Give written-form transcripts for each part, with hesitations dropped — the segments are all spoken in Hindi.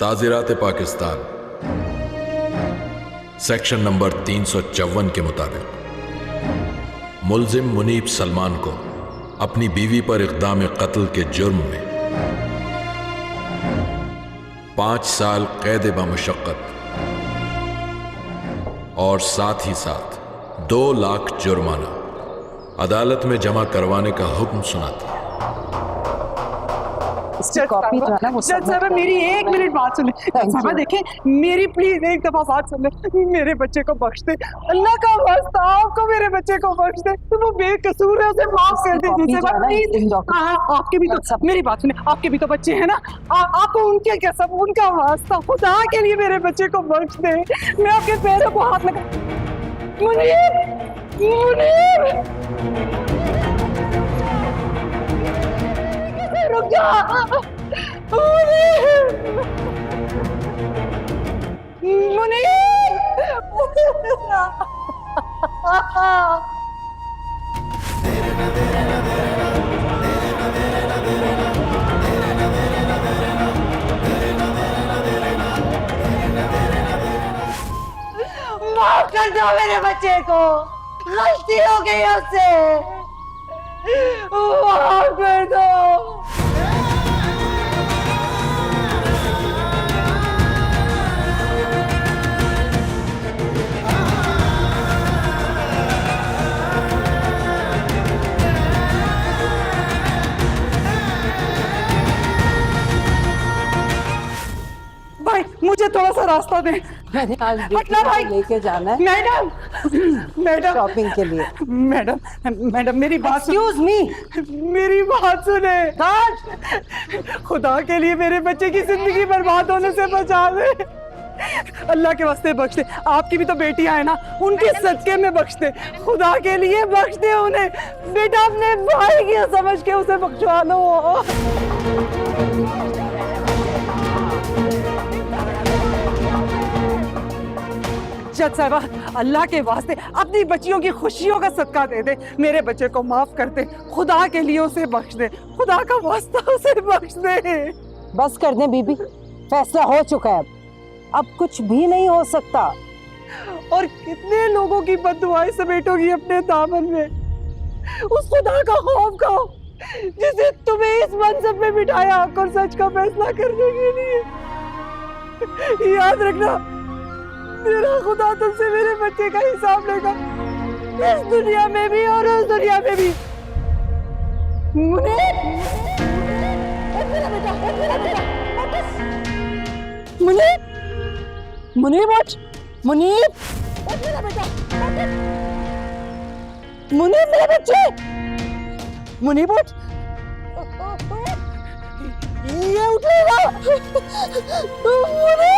ताज़ीरात पाकिस्तान सेक्शन नंबर 354 के मुताबिक मुल्जिम मुनीब सलमान को अपनी बीवी पर इक़दाम कत्ल के जुर्म में 5 साल कैद बमुशक्क़त और साथ ही साथ 2 लाख जुर्माना अदालत में जमा करवाने का हुक्म सुनाती है। कॉपी जो है ना वो जज साहब मेरी 1 मिनट बात सुने। साहब देखें, मेरी प्लीज एक दफा बात सुन ले। मेरे बच्चे को बख्श दे, अल्लाह का वास्ता आपको मेरे बच्चे को बख्श दे। तो वो बेकसूर है, उसे माफ कर दे। आपके भी तो मेरी बात सुने, आपके भी तो बच्चे हैं ना, आपको उनके क्या सब, उनका वास्ता खुदा के लिए मेरे बच्चे को बख्श दे। मैं आपके पैरों को हाथ लगा। मुनीर, मुनीर रुक जा। मुनीर, माफ कर दो मेरे बच्चे को, गलती हो गई उससे, माफ कर दो। भाई मुझे थोड़ा सा रास्ता दे। मैंने आज भाई लेके जाना है मैडम, मैडम शॉपिंग के लिए। मैडम, मैडम मेरी बात एक्सक्यूज मी, मेरी बात सुने। खुदा के लिए मेरे बच्चे की जिंदगी बर्बाद होने से बचा दे। अल्लाह के वास्ते बख्श दे। आपकी भी तो बेटियां हैं ना, उनके सदके में बख्श दे। खुदा के लिए बख्श दे उन्हें। बेटा अपने भाई की समझ के उसे बख्शवा लो। जज साहबा, अल्लाह के वास्ते अपनी बच्चियों की खुशियों का सदका दे दे। मेरे बच्चे को माफ कर दे, खुदा के लिए उसे बख्श दे। खुदा का वास्ता उसे बख्श दे। बस कर दे बीबी, फैसला हो चुका है, अब कुछ भी नहीं हो सकता। और कितने लोगों की बददुआएं समेटोगी अपने दामन में। उस खुदा का खौफ खाओ जिसे तुम्हें इस मनसब में बिठाया हक और सच का फैसला करने के लिए। याद रखना, मेरा खुदा तुमसे मेरे बच्चे का हिसाब लेगा, इस दुनिया में भी और उस दुनिया में भी। मुनीर, मुनीर, मुनीर उठ, मुनीर, मुनीर मेरे बच्चे, मुनीर उठ, ये उठेगा। मुनीर,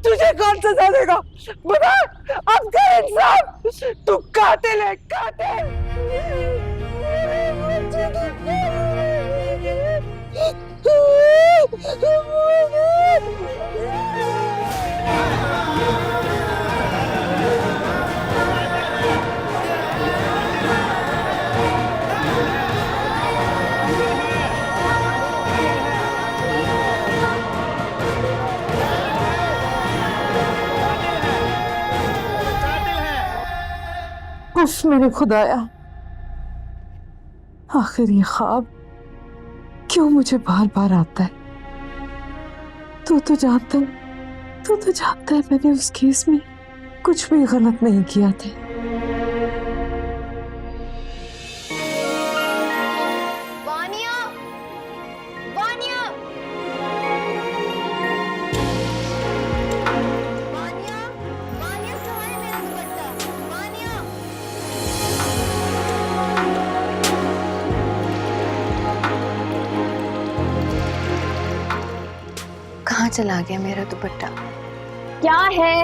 तुझे कौन सजा देगा बता, अब कर इंसाफ। तू कातिल है, कातिल। उफ मेरे खुदाया, आखिर ये ख्वाब क्यों मुझे बार बार आता है। तू तो जानता है मैंने उस केस में कुछ भी गलत नहीं किया था। वानिया, वानिया, वानिया, वानिया कहाँ है मेरा दुपट्टा? वानिया, कहाँ चला गया मेरा दुपट्टा? क्या है?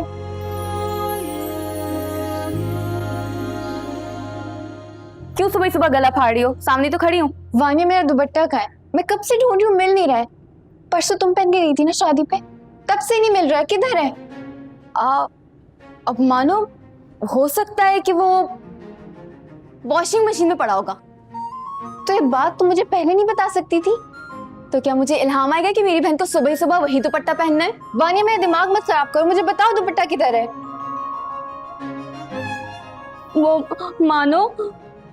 क्यों सुबह सुबह गला फाड़ रही हो? सामने तो खड़ी हूँ। वानिया मेरा दुपट्टा कहाँ है? मैं कब से ढूंढ रही हूँ, मिल नहीं रहा है। परसों तुम पहन के गई थी ना शादी पे, तब से नहीं मिल रहा, किधर है? अब मानो हो सकता है कि वो वॉशिंग मशीन में पड़ा होगा। तो ये बात तुम मुझे पहले नहीं बता सकती थी? तो क्या मुझे इल्हाम आएगा कि मेरी बहन को सुबह ही सुबह वही दुपट्टा पहनना है? वानिया, मेरा दिमाग मत खराब करो, मुझे बताओ दुपट्टा किधर है। वो मानो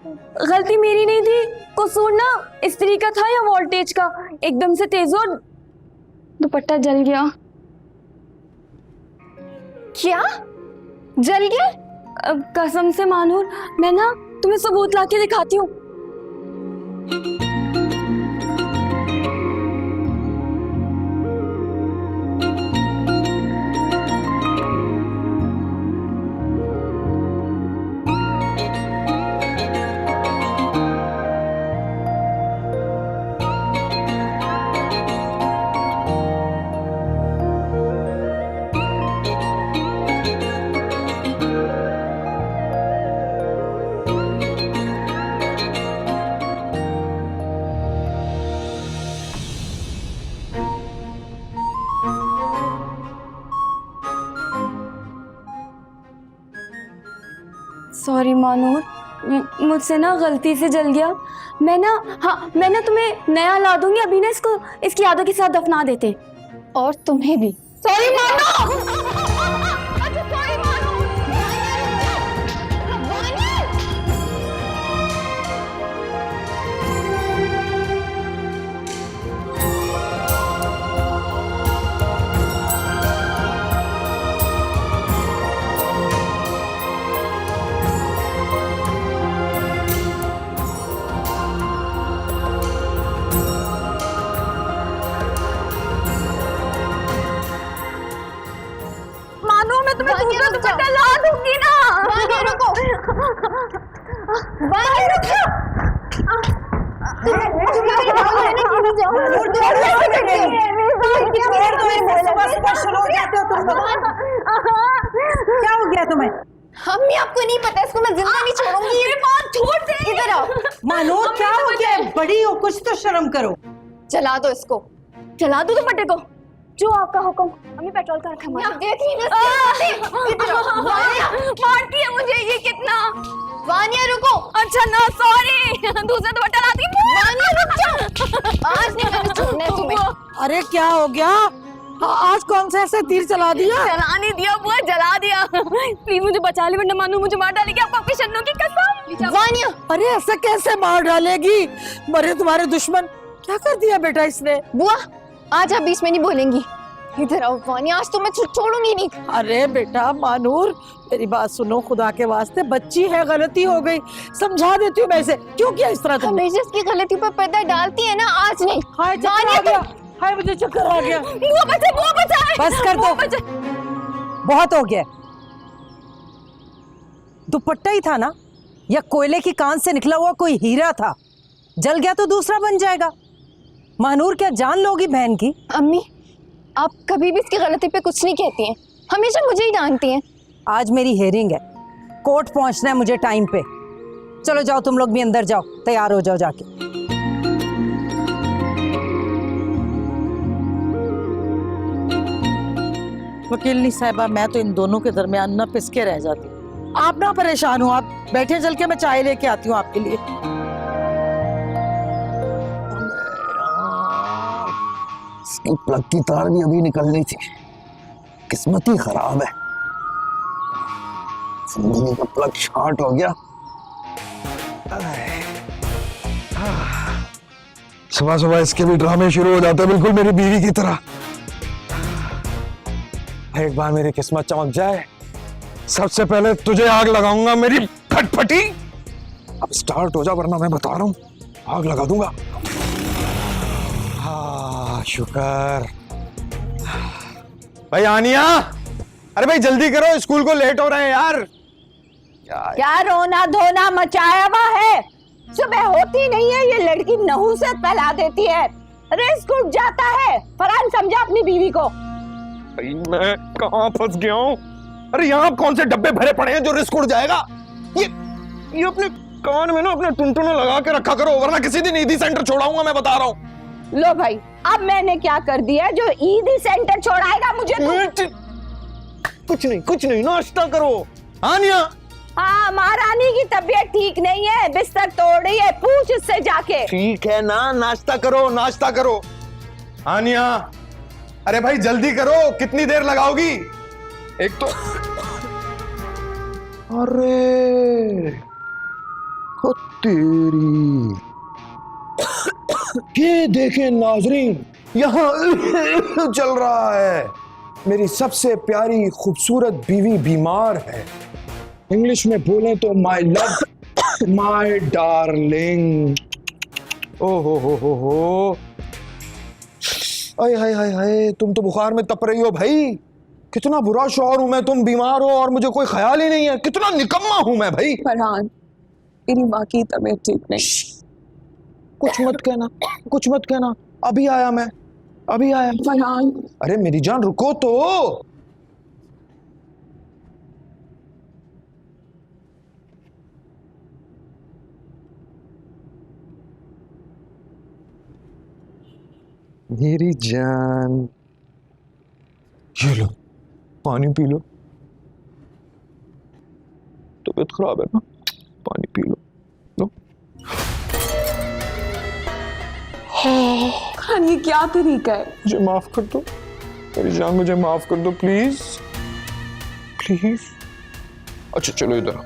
गलती मेरी नहीं थी, कसूर ना इस्त्री का था या वोल्टेज का, एकदम से तेज और दुपट्टा जल गया। क्या जल गया? कसम से मानूर, मैं ना तुम्हें सबूत लाके दिखाती हूँ। सॉरी मानूर, मुझसे ना गलती से जल गया। मैं ना तुम्हें नया ला दूंगी, अभी ना इसको इसकी यादों के साथ दफना देते। और तुम्हें भी सॉरी मानो। मैं तुम्हें दूसरा दुपट्टा ला दूंगी ना। वानिया रुको, वानिया रुको। क्या हो गया तुम्हें? अम्मी आपको नहीं पता, इसको मैं जिंदा नहीं छोड़ूंगी। ये बात छोड़ दे, इधर आओ। मानो क्या हो गया? बड़ी हो, कुछ तो शर्म करो। चला दो इसको, चला दो दुपट्टे को। जो आपका हुक्म। अम्मी पेट्रोल का रखा है, देख ली ना। मारती है मुझे ये कितना। वानिया रुको। अच्छा ना, सॉरी, दूसरा दुपट्टा लाती हूँ। वानिया रुक जा, आज नहीं मैंने छोड़ना है तुम्हें। अरे क्या हो गया? आज कौन सा ऐसा तीर चला दिया? चला नहीं दिया बुआ, जला दिया। प्लीज मुझे बचा ले, वरना मानो मुझे मार डालेगी। आपको आपकी शन्नों की कसम। वानिया, अरे ऐसा कैसे मार डालेगी? मरे तुम्हारे दुश्मन। क्या कर दिया बेटा इसने? बुआ आज आप बीच में नहीं बोलेंगी। इधर आओ वानिया, आज तो मैं छोड़ूंगी नहीं। अरे बेटा मानूर, मेरी बात सुनो, खुदा के वास्ते, बच्ची है, गलती हो गई, समझा देती हूँ मैं इसे। क्यों किया इस तरह तुमने? हमेशा इसकी गलती पर पर्दा डालती है ना, आज नहीं। हाय चक्कर आ गया, हाय मुझे चक्कर आ गया। बुआ बचाए। बस कर दो, बहुत हो गया। दुपट्टा ही था ना, या कोयले की कान से निकला हुआ कोई हीरा था? जल गया तो दूसरा बन जाएगा। मानूर क्या जान लोगी बहन की? अम्मी आप कभी भी इसकी गलती पे कुछ नहीं कहती हैं, हमेशा मुझे ही डांटती हैं। आज मेरी हेयरिंग है, कोर्ट पहुंचना है मुझे टाइम पे। चलो जाओ, तुम लोग भी अंदर जाओ, तैयार हो जाओ जाके। वकीलनी साहिबा, मैं तो इन दोनों के दरमियान ना पिसके रह जाती हूँ। आप ना परेशान हो, आप बैठे, चल के मैं चाय लेके आती हूँ आपके लिए। इसकी प्लग की तार भी अभी निकलनी थी, किस्मत ही खराब है। जिंदगी का प्लग शॉर्ट हो गया। सुबह सुबह इसके भी ड्रामे शुरू हो जाते हैं, बिल्कुल मेरी बीवी की तरह। एक बार मेरी किस्मत चमक जाए, सबसे पहले तुझे आग लगाऊंगा मेरी फटफटी। अब स्टार्ट हो जा, वरना मैं बता रहा हूं आग लगा दूंगा। शुक्र। भाई आनिया, अरे भाई जल्दी करो, स्कूल को लेट हो रहे हैं यार। क्या रोना धोना मचाया हुआ है? सुबह होती नहीं है, ये लड़की नहुसत फैला देती है। रिस्क उठ जाता है। फरहान समझा अपनी बीवी को। मैं कहां फंस गया हूँ? अरे यहाँ कौन से डब्बे भरे पड़े हैं जो रिस्क उड़ जाएगा? ये अपने कान में ना अपने टुनटुने लगा के रखा करो, वरना किसी दिन ईदी सेंटर छोड़ाऊंगा, मैं बता रहा हूँ। लो भाई, अब मैंने क्या कर दिया जो ईदी सेंटर छोड़ाएगा मुझे तू? कुछ नहीं, नाश्ता करो। आनिया, हाँ, महारानी की तबीयत ठीक नहीं है, बिस्तर तोड़ रही है, पूछ इससे जाके। ठीक है ना, नाश्ता करो। आनिया, अरे भाई जल्दी करो, कितनी देर लगाओगी? एक तो अरे ओ तेरी, ये देखे नाजरीन, यहाँ चल रहा है। मेरी सबसे प्यारी खूबसूरत बीवी बीमार है। इंग्लिश में बोले तो माय लव, माय डार्लिंग। ओ हो, हाय हाय, तुम तो बुखार में तप रही हो भाई। कितना बुरा शौहर हूं मैं, तुम बीमार हो और मुझे कोई ख्याल ही नहीं है। कितना निकम्मा हूं मैं भाई। फरहान, मेरी माँ की तबीयत ठीक नहीं। कुछ मत कहना, अभी आया। फरहान, अरे मेरी जान रुको तो। मेरी जान, ये लो पानी पी लो। तबीयत खराब है ना, पानी पी लो। फरहान, ये क्या तरीका है? मुझे माफ कर दो मेरी जान, मुझे माफ कर दो प्लीज। अच्छा चलो इधर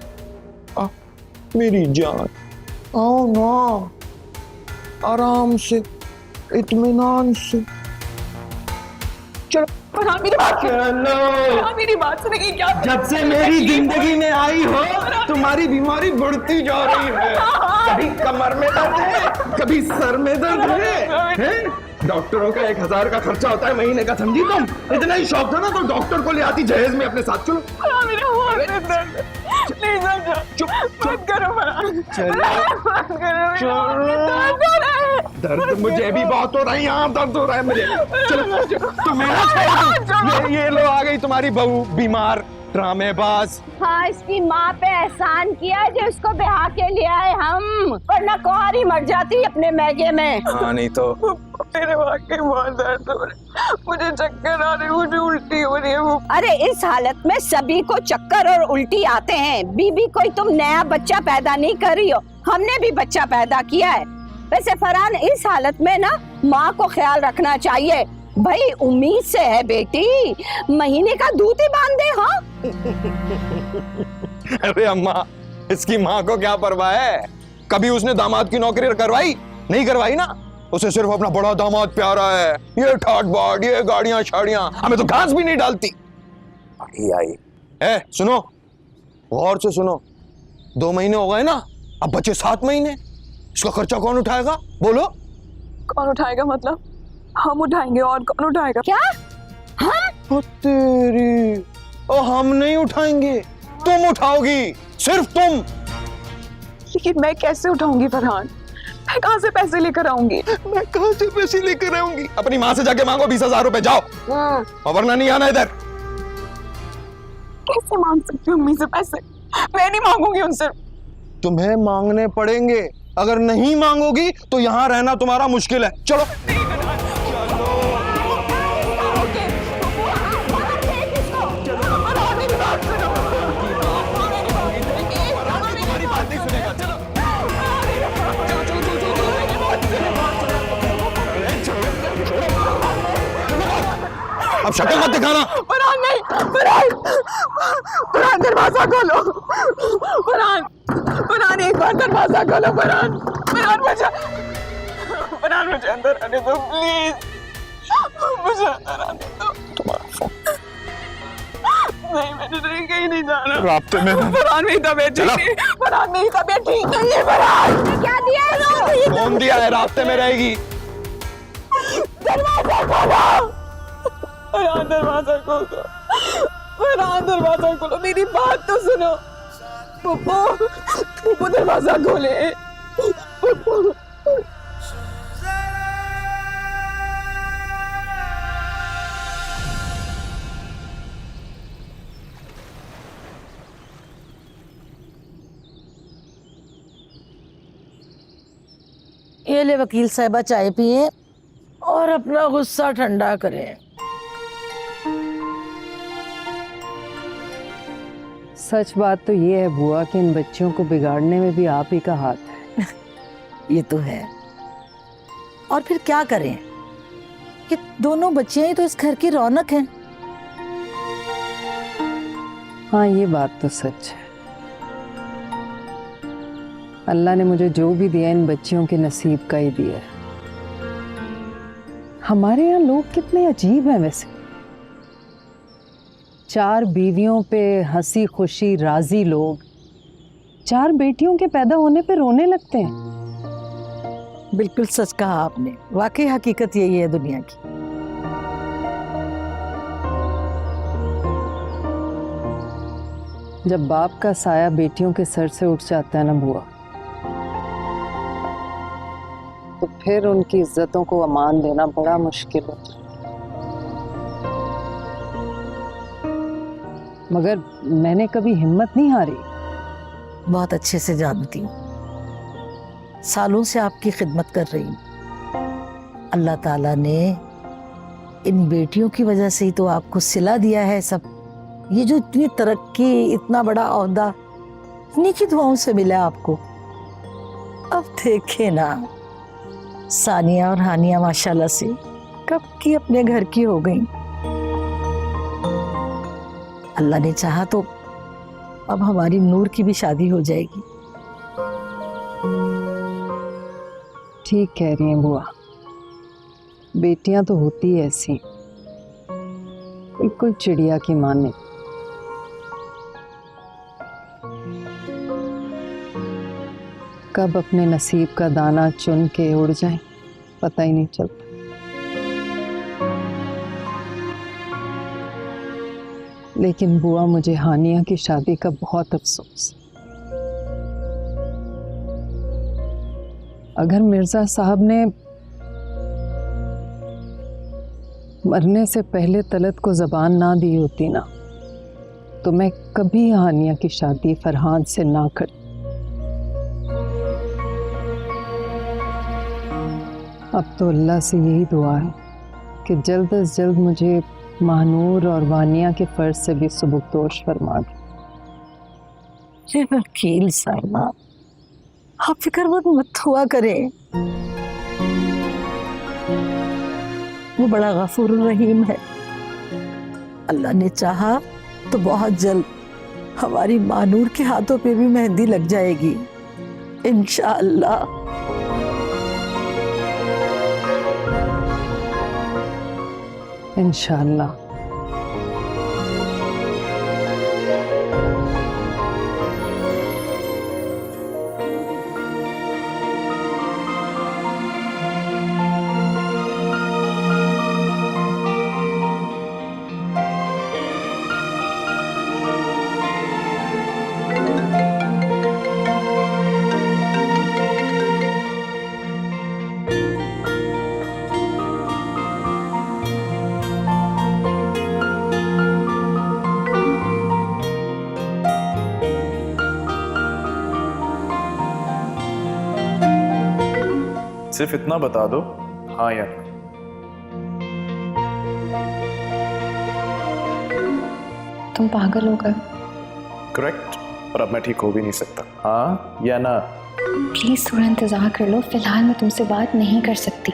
आ, मेरी जान आओ ना, आराम से, इत्मीनान से। चलो फरहान, मेरी बात चलो। फरहान, मेरी बात सुनिए। क्या जब से मेरी जिंदगी में आई हो, तुम्हारी बीमारी बढ़ती जा रही है। कभी कमर में दर्द है, कभी सर में दर्द है? डॉक्टरों का 1000 का खर्चा होता है महीने का, समझी तुम? इतना ही शौक था ना तो डॉक्टर को ले आती जहेज में अपने साथ। चलो मेरे हाथ में दर्द है। नहीं समझो, चुप मत करो फरहान। दर्द मुझे भी बहुत हो रहा है, यहाँ दर्द हो रहा है मुझे। चलो तुम मेरा छोड़ दो। ये लो आ गई तुम्हारी बहू बीमार, ड्रामेबाज। हाँ, इसकी माँ पे एहसान किया जो इसको ब्याह के लिए आए हम, वरना कुंवारी मर जाती अपने मैगे में। हाँ नहीं तो। मेरे वाकई बहुत दर्द हो रहा है, मुझे चक्कर आ रही है, मुझे उल्टी हो रही है। अरे इस हालत में सभी को चक्कर और उल्टी आते हैं। बीबी कोई तुम नया बच्चा पैदा नहीं कर रही हो, हमने भी बच्चा पैदा किया है। वैसे फरहान, इस हालत में ना माँ को ख्याल रखना चाहिए भाई। उम्मीद से है बेटी, महीने का दूध ही बांध दे। हाँ अरे अम्मा, इसकी माँ को क्या परवाह है? कभी उसने दामाद की नौकरी करवाई? नहीं करवाई ना। उसे सिर्फ अपना बड़ा दामाद प्यारा है। ये ठाट बाट, ये गाड़ियां शाड़ियां, हमें तो घास भी नहीं डालती। आई सुनो, गौर से सुनो। 2 महीने हो गए ना, अब बचे 7 महीने। इसका खर्चा कौन उठाएगा बोलो? कौन उठाएगा मतलब? हम उठाएंगे, और कौन उठाएगा? क्या हम? ओ तेरी, ओ हम नहीं उठाएंगे, तुम उठाओगी, सिर्फ तुम। लेकिन मैं कैसे उठाऊंगी फरहान? मैं कहाँ से पैसे लेकर आऊंगी? अपनी माँ से जाके मांगो 20,000 रुपए, जाओ। और वरना नहीं आना इधर। कैसे मांग सकती हूँ अम्मी से पैसे? मैं नहीं मांगूंगी उनसे। तुम्हें मांगने पड़ेंगे, अगर नहीं मांगोगी तो यहाँ रहना तुम्हारा मुश्किल है। चलो अब शक्ल मत दिखाना। फरहान नहीं, फरहान दरवाजा खोलो। फरहान एक बार दरवाजा खोलो। फरहान मुझे अंदर आने दो प्लीज, मुझे अंदर आने दो। तुम्हारा फोन नहीं, मैंने कहीं नहीं जाना। रास्ते में फरहान मेरी तबीयत ठीक नहीं, फरहान मेरी तबीयत ठीक नहीं है। फरहान क्या दिया है? फोन दिया है, रास्ते में रहेगी। दरवाजा खोलो। फरहान दरवाजा खोल दो। फरहान दरवाजा खोलो, मेरी बात तो सुनो। पुप्पू दरवाजा खोले। ये ले वकील साहबा, चाय पिए। अपना गुस्सा ठंडा करें। सच बात तो ये है बुआ कि इन बच्चियों को बिगाड़ने में भी आप ही का हाथ है। ये तो है, और फिर क्या करें, ये दोनों बच्चियां ही तो इस घर की रौनक हैं। हाँ ये बात तो सच है। अल्लाह ने मुझे जो भी दिया इन बच्चियों के नसीब का ही दिया है। हमारे यहाँ लोग कितने अजीब हैं वैसे। 4 बीवियों पे हंसी खुशी राजी लोग 4 बेटियों के पैदा होने पे रोने लगते हैं। बिल्कुल सच कहा आपने, वाकई हकीकत यही है दुनिया की। जब बाप का साया बेटियों के सर से उठ जाता है ना बुआ, तो फिर उनकी इज्जतों को अमान देना बड़ा मुश्किल होता है। मगर मैंने कभी हिम्मत नहीं हारी। बहुत अच्छे से जानती हूँ, सालों से आपकी खिदमत कर रही हूँ। अल्लाह ताला ने इन बेटियों की वजह से ही तो आपको सिला दिया है सब। ये जो इतनी तरक्की, इतना बड़ा ओहदा, इन्हीं की दुआओं से मिला आपको। अब देखे ना, सानिया और हानिया माशाल्लाह से कब की अपने घर की हो गई। अल्लाह ने चाहा तो अब हमारी नूर की भी शादी हो जाएगी। ठीक कह रही हैं बुआ, बेटियां तो होती ऐसी, बिल्कुल चिड़िया की माने। कब अपने नसीब का दाना चुन के उड़ जाए पता ही नहीं चलता। लेकिन बुआ मुझे हानिया की शादी का बहुत अफसोस। अगर मिर्जा साहब ने मरने से पहले तलत को जबान ना दी होती ना, तो मैं कभी हानिया की शादी फरहान से ना करती। अब तो अल्लाह से यही दुआ है कि जल्द से जल्द मुझे महानूर और वानिया के फर्ज से भी सुबुकदोश फरमा दे। वकील साहिबा, आप फिक्रमंद मत हुआ करें, वो बड़ा गफूर रहीम है। अल्लाह ने चाहा तो बहुत जल्द हमारी मानूर के हाथों पे भी मेहंदी लग जाएगी इंशाअल्लाह। इंशाअल्लाह। सिर्फ इतना बता दो, हाँ या ना। तुम पागल हो गए। करेक्ट, और अब मैं ठीक हो भी नहीं सकता। हाँ या ना? प्लीज थोड़ा इंतजार कर लो, फिलहाल मैं तुमसे बात नहीं कर सकती।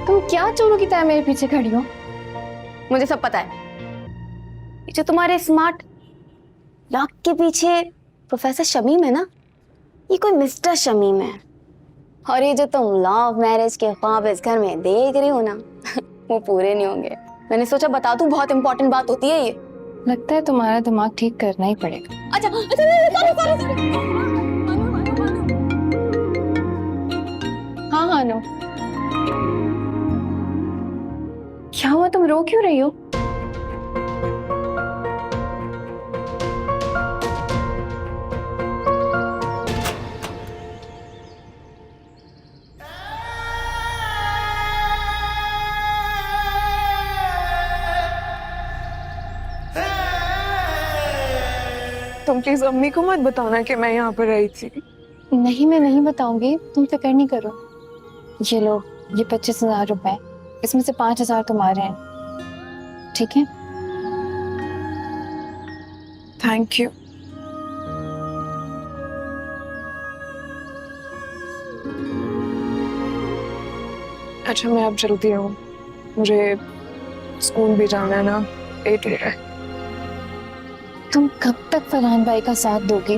तुम क्या चोरों की तरह मेरे पीछे खड़ी हो? मुझे सब पता है। ये जो तुम्हारे स्मार्ट लॉक के पीछे प्रोफेसर शमीम है ना, ये कोई मिस्टर शमीम है। और ये जो तुम लॉ ऑफ मैरिज के ख्वाब इस घर में देख रही हो ना, वो पूरे नहीं होंगे। मैंने सोचा बता दूं, बहुत इंपॉर्टेंट बात होती है ये। लगता है तुम्हारा दिमाग ठीक करना ही पड़ेगा। अच्छा, हाँ हाँ नो, क्या हुआ, तुम रो क्यों रही हो? तुम प्लीज अम्मी को मत बताना कि मैं यहाँ पर आई थी। नहीं, मैं नहीं बताऊंगी, तुम फिक्र नहीं करो। ये लो, ये 25,000 रुपए, इसमें से 5,000 तुम्हारे हैं, ठीक है? Thank you. अच्छा मैं अब चलती हूँ, मुझे स्कूल भी जाना है ना, लेट हो रहा है। तुम कब तक फरहान भाई का साथ दोगी?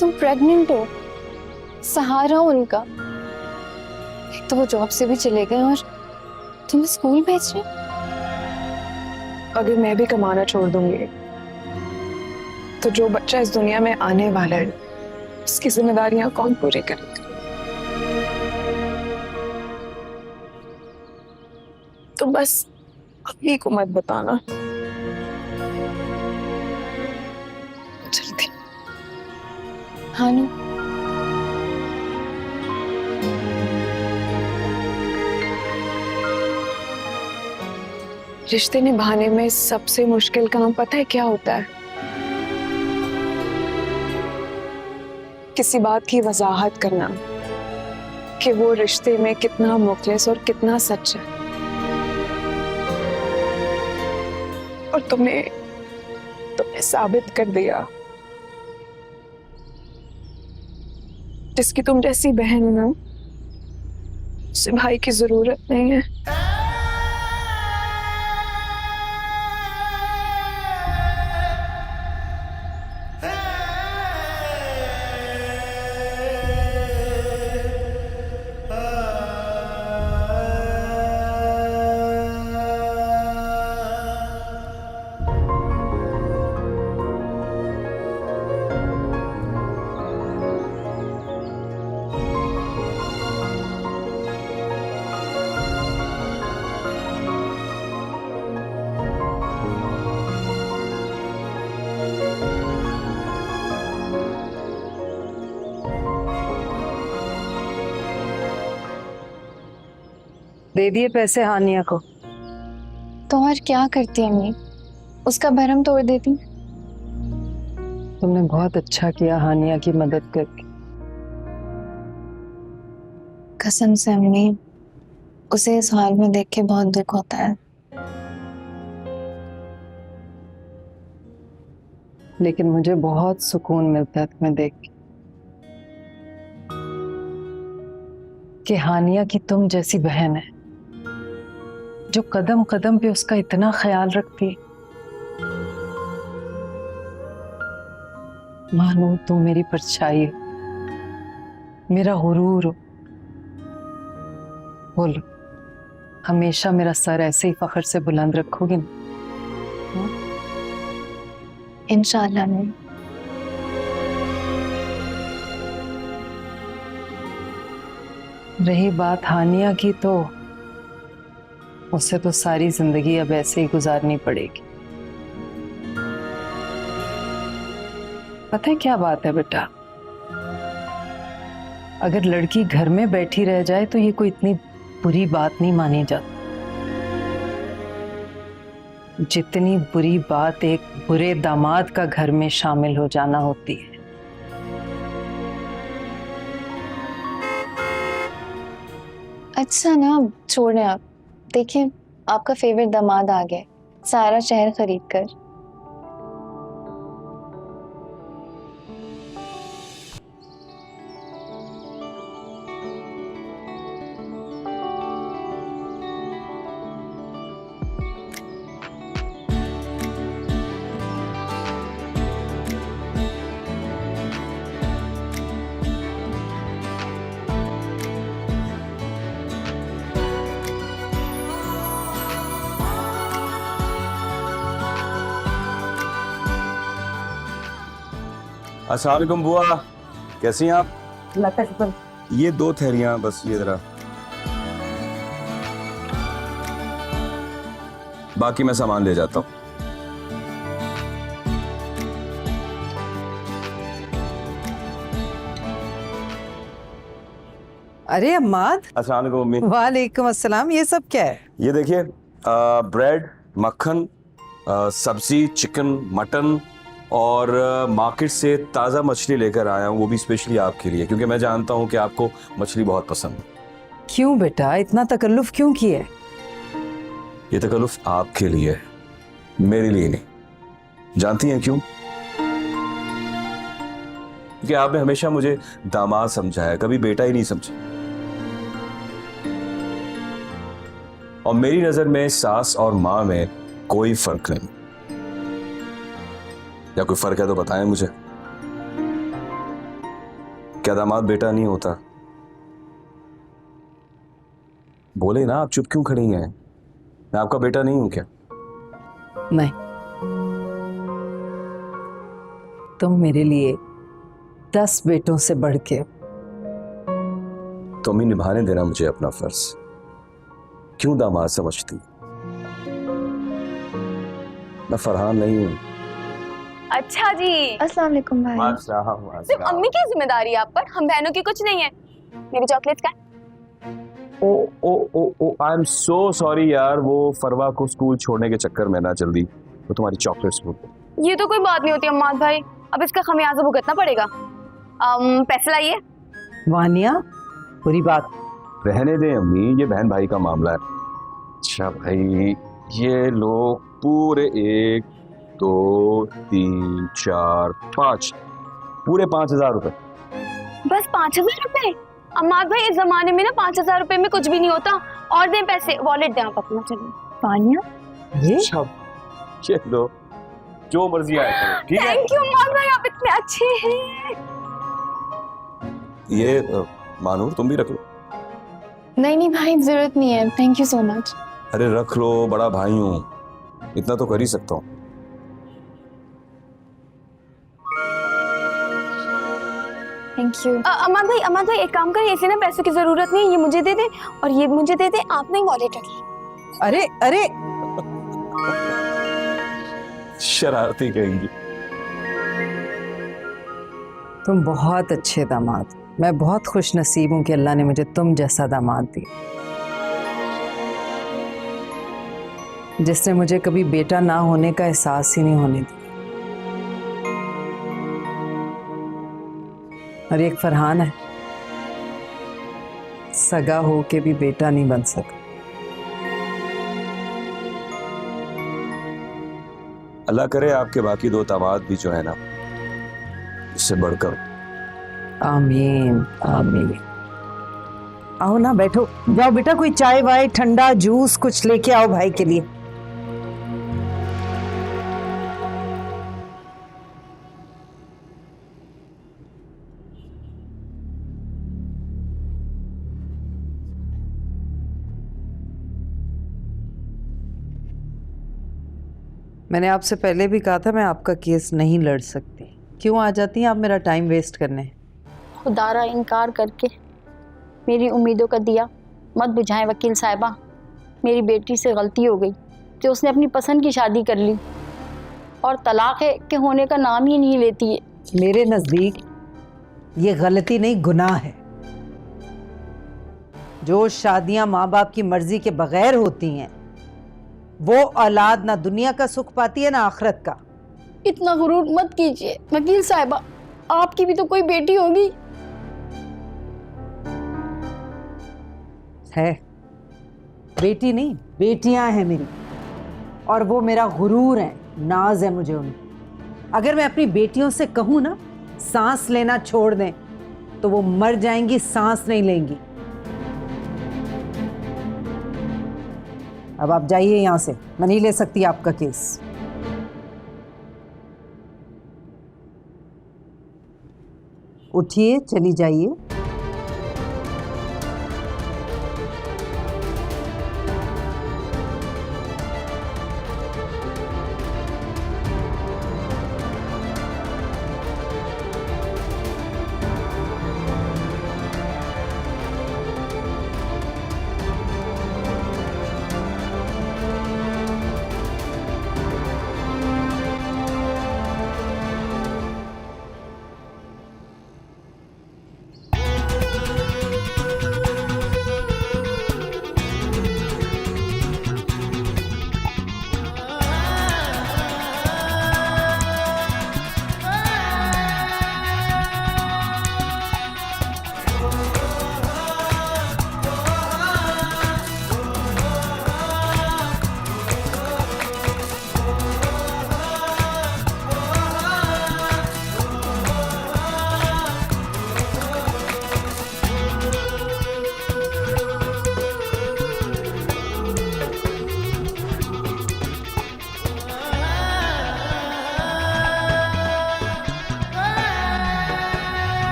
तुम प्रेग्नेंट हो, सहारा हो उनका। एक तो वो जॉब से भी चले गए और तुम्हें स्कूल भेज रहे हैं। अगर मैं भी कमाना छोड़ दूंगी तो जो बच्चा इस दुनिया में आने वाला है उसकी जिम्मेदारियां कौन पूरी करेगा? तो बस अभी को मत बताना। चलती। हानू, रिश्ते निभाने में सबसे मुश्किल काम पता है क्या होता है? किसी बात की वजाहत करना कि वो रिश्ते में कितना मुखलिस और कितना सच्चा है। और तुमने साबित कर दिया। जिसकी तुम जैसी बहन हो उसे भाई की जरूरत नहीं है। दे दिए पैसे हानिया को। तो और क्या करती अम्मी, उसका भरम तोड़ देती। तुमने बहुत अच्छा किया हानिया की मदद करके। कसम से अम्मी, उसे इस हाल में देख के बहुत दुख होता है। लेकिन मुझे बहुत सुकून मिलता है तुम्हें देख के कि हानिया की तुम जैसी बहन है जो कदम कदम पे उसका इतना ख्याल रखती है। मानो तुम मेरी परछाई हो, मेरा गुरूर हो। बोलो, हमेशा मेरा सर ऐसे ही फख्र से बुलंद रखोगी ना? इंशाअल्लाह अम्मी। रही बात हानिया की, तो उसे तो सारी जिंदगी अब ऐसे ही गुजारनी पड़ेगी। पता है क्या बात है बेटा, अगर लड़की घर में बैठी रह जाए तो ये कोई इतनी बुरी बात नहीं मानी जाती जितनी बुरी बात एक बुरे दामाद का घर में शामिल हो जाना होती है। अच्छा ना, छोड़ें आप। देखिए, आपका फेवरेट दामाद आ गया, सारा शहर खरीद कर। अस्सलाम वालेकुम बुआ, कैसी हैं आप? ये 2 थैलियां बस, ये जरा, बाकी मैं सामान ले जाता हूँ। अरे अम्माद। अस्सलाम वालेकुम मम्मी। वालेकुम अस्सलाम। ये सब क्या है? ये देखिए, ब्रेड, मक्खन, सब्जी, चिकन, मटन, और मार्केट से ताज़ा मछली लेकर आया हूँ, वो भी स्पेशली आपके लिए, क्योंकि मैं जानता हूँ कि आपको मछली बहुत पसंद है। क्यों बेटा, इतना तकल्लुफ क्यों किया है? ये तकल्लुफ आपके लिए है, मेरे लिए नहीं। जानती हैं क्यों? क्योंकि आपने हमेशा मुझे दामाद समझा है, कभी बेटा ही नहीं समझा। और मेरी नजर में सास और माँ में कोई फर्क नहीं। या कोई फर्क है तो बताएं मुझे। क्या दामाद बेटा नहीं होता? बोले ना, आप चुप क्यों खड़ी हैं? मैं आपका बेटा नहीं हूं क्या? नहीं, तुम मेरे लिए 10 बेटों से बढ़ के। तुम ही निभाने देना मुझे अपना फर्ज। क्यों दामाद समझती? मैं फरहान नहीं हूं। अच्छा जी, अस्सलाम वालेकुम भाई। सिर्फ अम्मी की जिम्मेदारी है आप पर, हम बहनों की कुछ नहीं है। मेरी चॉकलेट का? ओ ओ ओ ओ आई एम सो सॉरी यार, वो फरवा को स्कूल छोड़ने के चक्कर में ना जल्दी वो तुम्हारी चॉकलेट्स भूल गई। ये तो कोई बात नहीं होती अम्माद भाई, अब इसका खमियाजा भुगतना पड़ेगा। पैसे लाइए। वानिया, बुरी बात। रहने दें अम्मी, ये बहन भाई का मामला है। अच्छा भाई, ये लोग पूरे 1 2 3 4 5 पूरे 5,000 रुपए। बस 5,000 रुपए? अम्माद भाई, इस जमाने में ना 5,000 रुपए में कुछ भी नहीं होता। और दें पैसे, वॉलेट दें आप अपना। चलिए पानिया, ये ये लो, जो मर्जी आए करो, ठीक है? थैंक यू अम्माद भाई, आप इतने अच्छे हैं। ये मानूर तुम भी रख लो। नहीं नहीं भाई, जरूरत नहीं है, थैंक यू सो मच। अरे रख लो, बड़ा भाई हूं, इतना तो कर ही सकता हूँ। Thank you. अम्माद भाई एक काम करें, ऐसे ना पैसों की जरूरत नहीं है, ये मुझे दे दे और ये मुझे दे दे, आप नहीं वॉलेट रखिए। अरे अरे, शरारती कहेंगी। तुम बहुत अच्छे दामाद। मैं बहुत खुश नसीब हूँ कि अल्लाह ने मुझे तुम जैसा दामाद दिया, जिसने मुझे कभी बेटा ना होने का एहसास ही नहीं होने दिया। और एक फरहान है, सगा हो के भी बेटा नहीं बन सका। अल्लाह करे आपके बाकी 2 दामाद भी जो है ना, इससे बढ़कर। आमीन आमीन। आओ ना, बैठो, जाओ बेटा, कोई चाय वाय, ठंडा जूस कुछ लेके आओ भाई के लिए। मैंने आपसे पहले भी कहा था मैं आपका केस नहीं लड़ सकती। क्यों आ जाती हैं आप मेरा टाइम वेस्ट करने? खुदारा इनकार करके मेरी उम्मीदों का दिया मत बुझाएं वकील साहिबा। मेरी बेटी से गलती हो गई कि उसने अपनी पसंद की शादी कर ली और तलाक है के होने का नाम ही नहीं लेती है। मेरे नज़दीक ये गलती नहीं, गुनाह है। जो शादियां माँ बाप की मर्जी के बगैर होती हैं, वो औलाद ना दुनिया का सुख पाती है ना आखिरत का। इतना गुरूर मत कीजिए वकील साहिबा, आपकी भी तो कोई बेटी होगी। है, बेटी नहीं, बेटियां हैं मेरी, और वो मेरा गुरूर है, नाज है मुझे उनकी। अगर मैं अपनी बेटियों से कहूँ ना सांस लेना छोड़ दें, तो वो मर जाएंगी, सांस नहीं लेंगी। अब आप जाइए यहाँ से, मैं नहीं ले सकती आपका केस। उठिए, चली जाइए।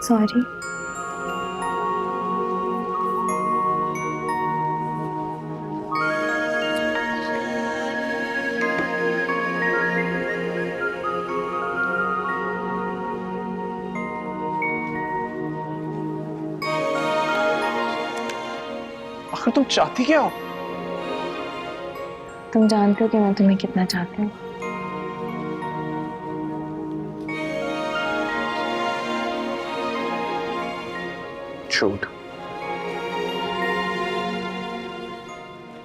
सॉरी। आखिर तुम चाहती क्या हो? तुम जानते हो कि मैं तुम्हें कितना चाहती हूँ। झूठ।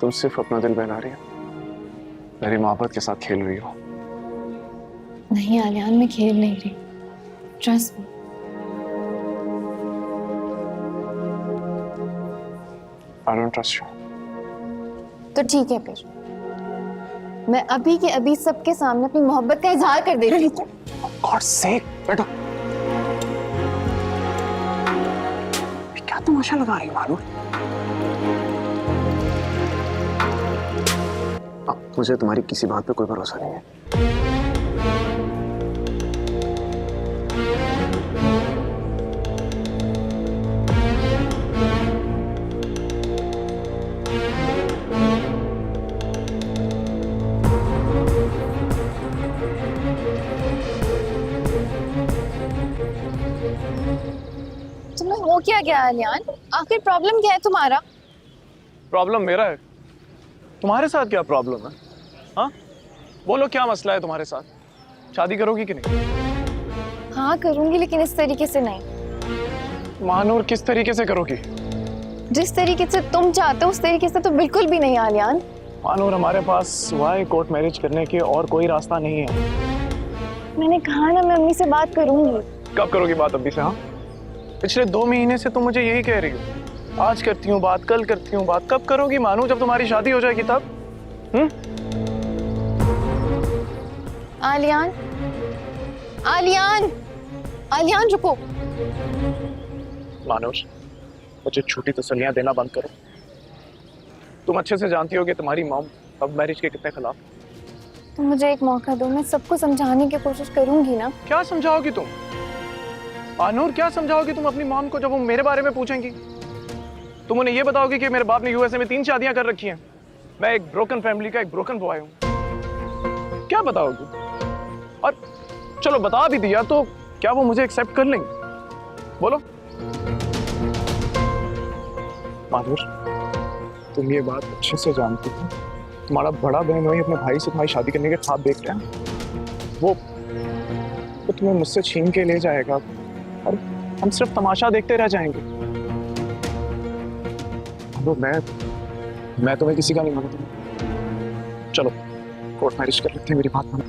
तुम सिर्फ अपना दिल बहला रही हो, मेरी मोहब्बत के साथ खेल रही हो। नहीं आलियान, मैं खेल नहीं रही। Trust me. I don't trust you. तो ठीक है फिर, मैं अभी के अभी सबके सामने अपनी मोहब्बत का इजहार कर देती हूँ। God's sake, बेटा। क्या तमाशा लगा रही हो मानो? मुझे तुम्हारी किसी बात पे कोई भरोसा नहीं है। तुम्हें हो क्या गया आलियान? आखिर प्रॉब्लम क्या है तुम्हारा? प्रॉब्लम मेरा है, तुम्हारे साथ क्या प्रॉब्लम है? हाँ, बोलो क्या मसला है तुम्हारे साथ? शादी करोगी कि नहीं? हाँ करूंगी, लेकिन इस तरीके से नहीं। मानूर, किस तरीके से करोगी? जिस तरीके से तुम चाहते हो उस तरीके से तो बिल्कुल भी नहीं आलियान। मानूर, हमारे पास सिवाय कोर्ट मैरिज करने के और कोई रास्ता नहीं है। मैंने कहा ना, मैं अम्मी से बात करूंगी। कब करोगी बात अभी से? हाँ, पिछले 2 महीने से तुम मुझे यही कह रही हो, आज करती हूँ बात, कल करती हूँ बात। कब करोगी मानू? जब तुम्हारी शादी हो जाएगी तब। आलियान, आलियान, आलियान रुको। मानुष, मुझे झूठी तसल्लियां देना बंद करो। तुम अच्छे से जानती हो कि तुम्हारी मॉम अब मैरिज के कितने खिलाफ। तुम मुझे एक मौका दो, मैं सबको समझाने की कोशिश करूंगी ना। क्या समझाओगी तुम? आनूर, क्या समझाओगी तुम अपनी मॉम को जब वो मेरे बारे में पूछेंगी? तुम उन्हें ये बताओगी कि मेरे बाप ने यूएसए में 3 शादियां कर रखी हैं, मैं एक ब्रोकन फैमिली का एक ब्रोकन बॉय हूं। क्या बताओगी? और चलो बता भी दिया तो क्या वो मुझे एक्सेप्ट कर लेंगे? बोलो। माधुर, तुम ये बात अच्छे से जानती हो, तुम्हारा बड़ा बहन वही अपने भाई से तुम्हारी शादी करने के ख्वाब देख रहे हैं। वो तुम्हें मुझसे छीन के ले जाएगा और हम सिर्फ तमाशा देखते रह जाएंगे। तो मैं तुम्हें किसी का नहीं मानता। चलो कोर्ट मैरिज कर लेते हैं, मेरी बात मानो।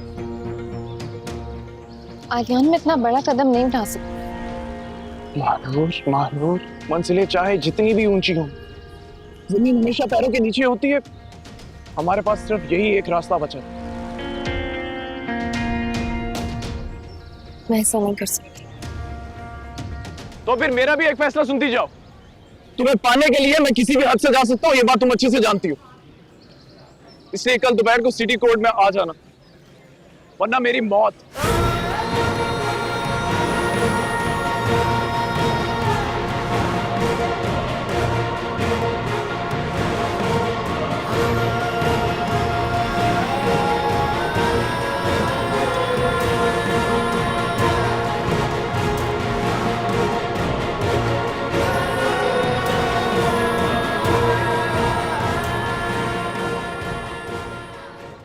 आलियान, मैं इतना बड़ा कदम नहीं उठा सकती। मानूर, मंजिलें चाहे जितनी भी ऊंची हों, जमीन हमेशा पैरों के नीचे होती है। हमारे पास सिर्फ यही एक रास्ता बचा है। मैं ऐसा नहीं कर सकती। तो फिर मेरा भी एक फैसला सुनती जाओ। तुम्हें पाने के लिए मैं किसी भी हद से जा सकता हूँ, ये बात तुम अच्छे से जानती हो। इसलिए कल दोपहर को सिटी कोर्ट में आ जाना, वरना मेरी मौत